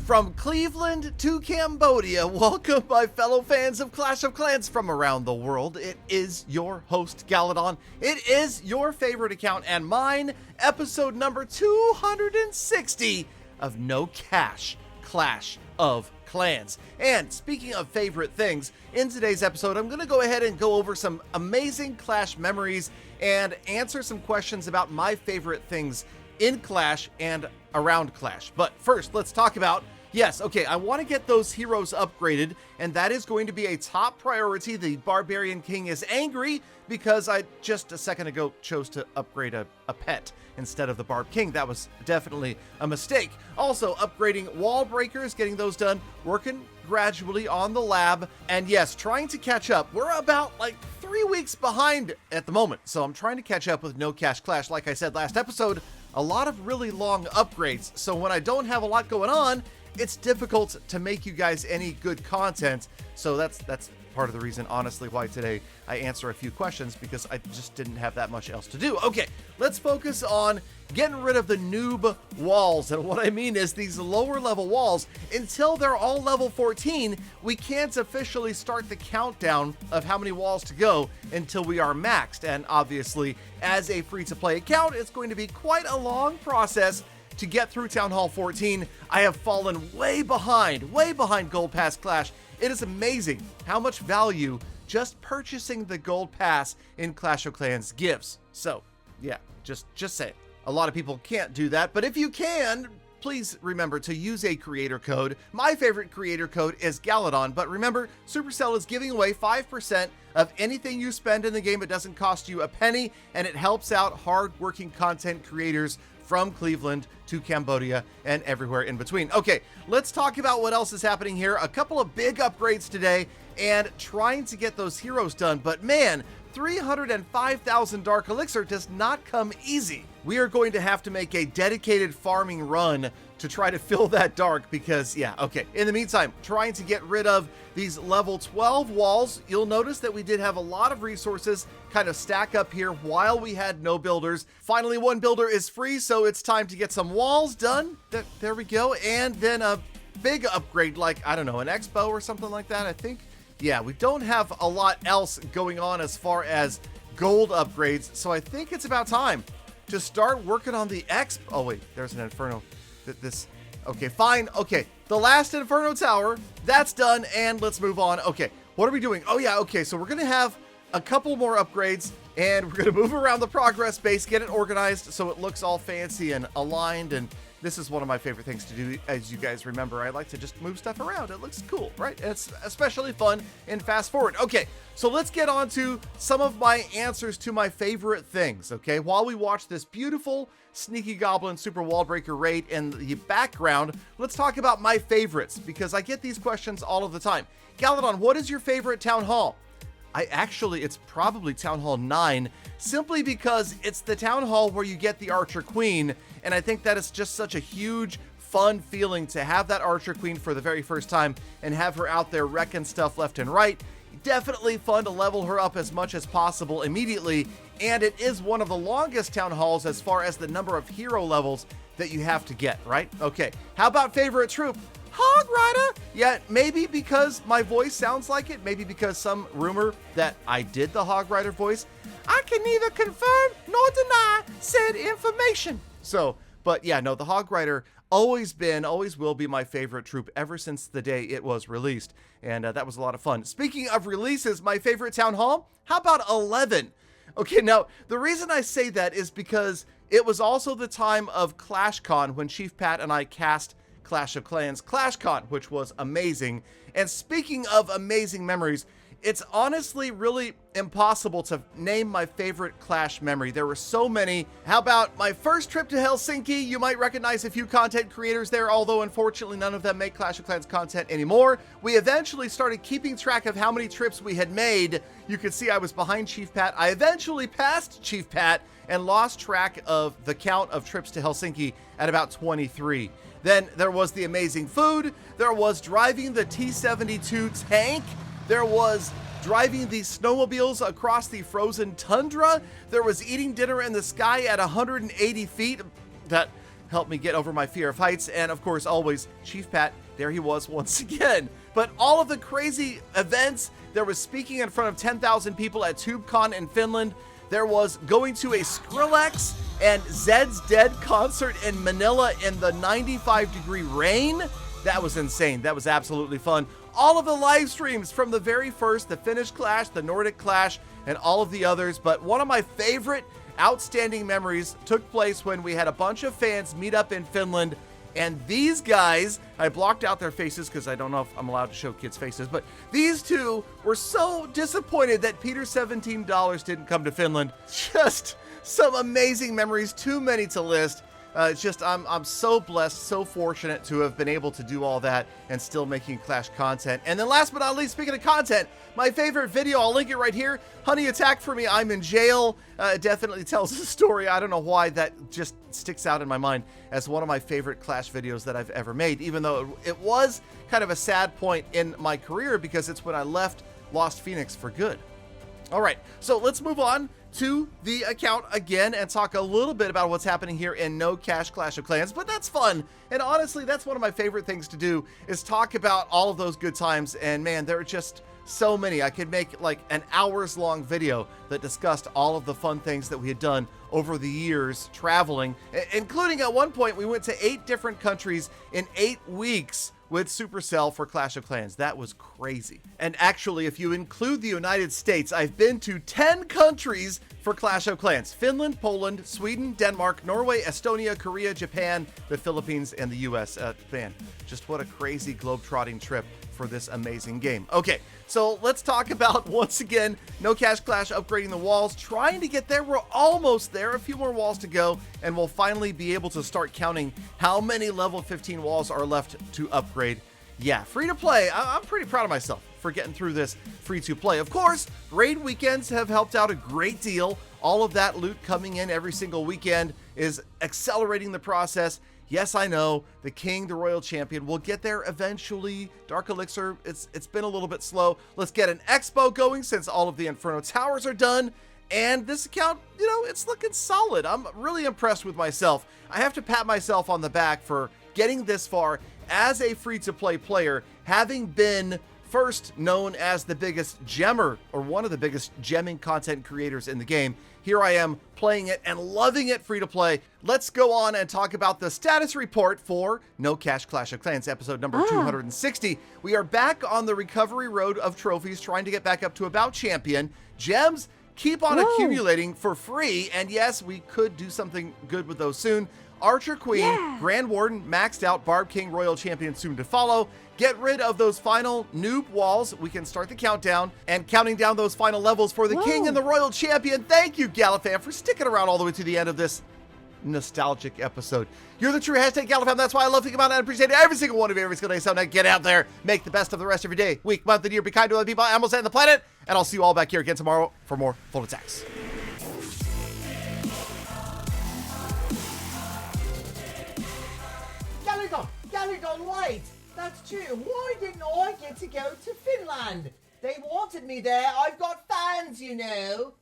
From Cleveland to Cambodia, welcome my fellow fans of Clash of Clans from around the world. It is your host, Galadon. It is your favorite account and mine, episode number 260 of No Cash Clash of Clans. And speaking of favorite things, in today's episode, I'm going to go ahead and go over some amazing Clash memories and answer some questions about my favorite things in Clash and around Clash. But first, let's talk about I want to get those heroes upgraded, and that is going to be a top priority. The Barbarian King is angry because I just a second ago chose to upgrade a pet instead of the Barb King. That was definitely a mistake. Also, upgrading wall breakers, getting those done, working gradually on the lab, and yes, trying to catch up. We're about 3 weeks behind at the moment, so I'm trying to catch up with No Cash Clash. Like I said last episode, a lot of really long upgrades, so when I don't have a lot going on, it's difficult to make you guys any good content. So that's part of the reason, honestly, why today I answer a few questions, because I just didn't have that much else to do. Okay, let's focus on getting rid of the noob walls. And what I mean is these lower level walls, until they're all level 14, we can't officially start the countdown of how many walls to go until we are maxed. And obviously, as a free-to-play account, it's going to be quite a long process to get through Town Hall 14. I have fallen way behind Gold Pass Clash. It is amazing how much value just purchasing the Gold Pass in Clash of Clans gives. So yeah, just say it. A lot of people can't do that, but if you can, please remember to use a creator code. My favorite creator code is Galadon, but remember, Supercell is giving away 5% of anything you spend in the game. It doesn't cost you a penny, and it helps out hard-working content creators from Cleveland to Cambodia and everywhere in between. Okay, let's talk about what else is happening here. A couple of big upgrades today and trying to get those heroes done, but man, 305,000 Dark Elixir does not come easy. We are going to have to make a dedicated farming run to try to fill that dark because, in the meantime, trying to get rid of these level 12 walls. You'll notice that we did have a lot of resources kind of stack up here while we had no builders. Finally, one builder is free, so it's time to get some walls done. There we go. And then a big upgrade, like, I don't know, an expo or something like that, I think. Yeah, we don't have a lot else going on as far as gold upgrades, so I think it's about time to start working on the exp. Oh wait, there's an Inferno. Okay, fine. Okay, the last Inferno Tower, that's done, and let's move on. Okay, what are we doing? Oh yeah, okay, so we're gonna have a couple more upgrades, and we're gonna move around the progress base, get it organized so it looks all fancy and aligned, and this is one of my favorite things to do. As you guys remember, I like to just move stuff around. It looks cool, right? And it's especially fun in Fast Forward. Okay, so let's get on to some of my answers to my favorite things, okay? While we watch this beautiful Sneaky Goblin Super Wall Breaker raid in the background, let's talk about my favorites, because I get these questions all of the time. Galadon, what is your favorite Town Hall? It's probably Town Hall 9, simply because it's the Town Hall where you get the Archer Queen, and I think that is just such a huge, fun feeling to have that Archer Queen for the very first time and have her out there wrecking stuff left and right. Definitely fun to level her up as much as possible immediately, and it is one of the longest Town Halls as far as the number of hero levels that you have to get, right? Okay, how about favorite troop? Hog Rider? Yeah, maybe because my voice sounds like it, maybe because some rumor that I did the Hog Rider voice. I can neither confirm nor deny said information. So, but yeah, no, the Hog Rider always will be my favorite troop ever since the day it was released, and that was a lot of fun. Speaking of releases, my favorite Town Hall? How about 11? Okay, now, the reason I say that is because it was also the time of ClashCon when Chief Pat and I cast Clash of Clans ClashCon, which was amazing. And speaking of amazing memories, it's honestly really impossible to name my favorite Clash memory. There were so many. How about my first trip to Helsinki? You might recognize a few content creators there, although unfortunately none of them make Clash of Clans content anymore. We eventually started keeping track of how many trips we had made. You can see I was behind Chief Pat. I eventually passed Chief Pat and lost track of the count of trips to Helsinki at about 23. Then there was the amazing food. There was driving the T-72 tank. There was driving these snowmobiles across the frozen tundra. There was eating dinner in the sky at 180 feet. That helped me get over my fear of heights, and of course, always, Chief Pat, there he was once again. But all of the crazy events, there was speaking in front of 10,000 people at TubeCon in Finland, there was going to a Skrillex and Zed's Dead concert in Manila in the 95-degree rain. That was insane. That was absolutely fun. All of the live streams from the very first, the Finnish Clash, the Nordic Clash, and all of the others. But one of my favorite outstanding memories took place when we had a bunch of fans meet up in Finland. And these guys, I blocked out their faces because I don't know if I'm allowed to show kids' faces, but these two were so disappointed that Peter's $17 didn't come to Finland. Just some amazing memories, too many to list. It's just, I'm so blessed, so fortunate to have been able to do all that and still making Clash content. And then last but not least, speaking of content, my favorite video, I'll link it right here. Honey attacked for me, I'm in jail. It definitely tells a story. I don't know why that just sticks out in my mind as one of my favorite Clash videos that I've ever made, even though it was kind of a sad point in my career because it's when I left Lost Phoenix for good. All right, so let's move on to the account again and talk a little bit about what's happening here in No Cash Clash of Clans, but that's fun. And honestly, that's one of my favorite things to do is talk about all of those good times. And man, there are just so many. I could make like an hours-long video that discussed all of the fun things that we had done over the years traveling, including at one point we went to 8 different countries in 8 weeks with Supercell for Clash of Clans. That was crazy. And actually, if you include the United States, I've been to 10 countries for Clash of Clans. Finland, Poland, Sweden, Denmark, Norway, Estonia, Korea, Japan, the Philippines, and the US. Man, just what a crazy globe-trotting trip for this amazing game. Okay, so let's talk about, once again, No Cash Clash upgrading the walls, trying to get there. We're almost there, a few more walls to go, and we'll finally be able to start counting how many level 15 walls are left to upgrade. Yeah, free to play. I'm pretty proud of myself for getting through this free to play. Of course, raid weekends have helped out a great deal. All of that loot coming in every single weekend is accelerating the process. Yes, I know, the king, the royal champion, will get there eventually. Dark Elixir, it's been a little bit slow. Let's get an expo going since all of the Inferno Towers are done. And this account, you know, it's looking solid. I'm really impressed with myself. I have to pat myself on the back for getting this far as a free-to-play player, having been first known as the biggest gemmer, or one of the biggest gemming content creators in the game. Here I am playing it and loving it free to play. Let's go on and talk about the status report for No Cash Clash of Clans, episode number 260. We are back on the recovery road of trophies, trying to get back up to about champion. Gems keep on accumulating for free, and yes, we could do something good with those soon. Archer Queen, Grand Warden, maxed out, Barb King, Royal Champion soon to follow. Get rid of those final noob walls. We can start the countdown and counting down those final levels for the King and the Royal Champion. Thank you, Galafam, for sticking around all the way to the end of this nostalgic episode. You're the true hashtag Galafam. That's why I love thinking about it and appreciate every single one of you every single day. So now get out there, make the best of the rest of your day, week, month, and year. Be kind to other people, animals, and the planet. And I'll see you all back here again tomorrow for more Full Attacks. Galadon, wait! That's true. Why didn't I get to go to Finland? They wanted me there. I've got fans, you know.